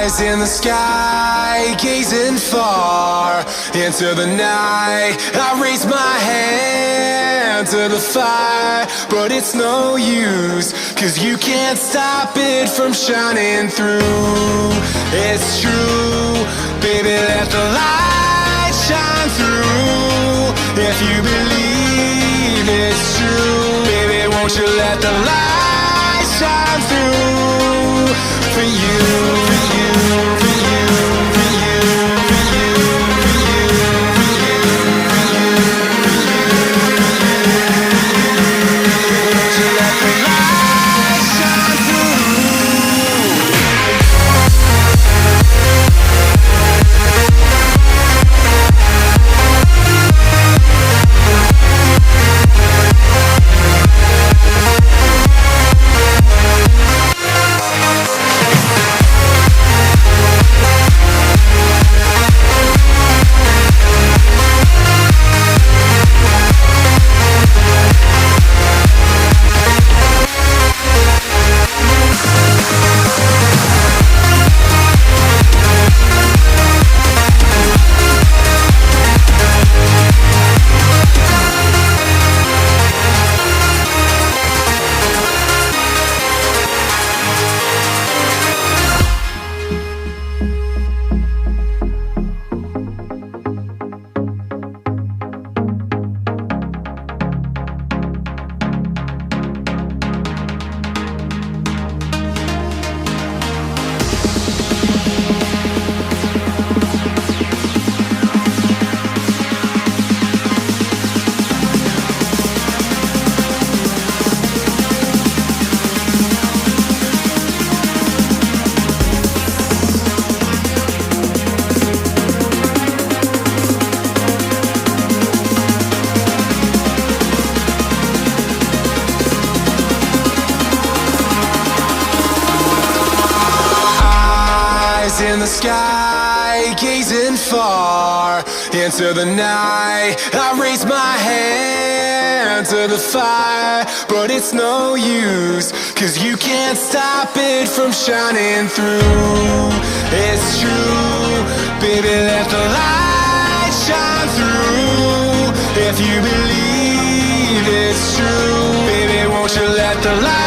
Eyes in the sky, gazing far into the night. I raise my hand to the fire, but it's no use, 'cause you can't stop it from shining through. It's true, baby, let the light shine through. If you believe it's true, baby, won't you let the light shine through for you, for you, for you, for you, for you, for you, for you, for you, for you. Won't you let the light shine through? In the sky, gazing far into the night. I raise my hand to the fire, but it's no use, 'cause you can't stop it from shining through. It's true, baby, let the light shine through. If you believe it's true, baby, won't you let the light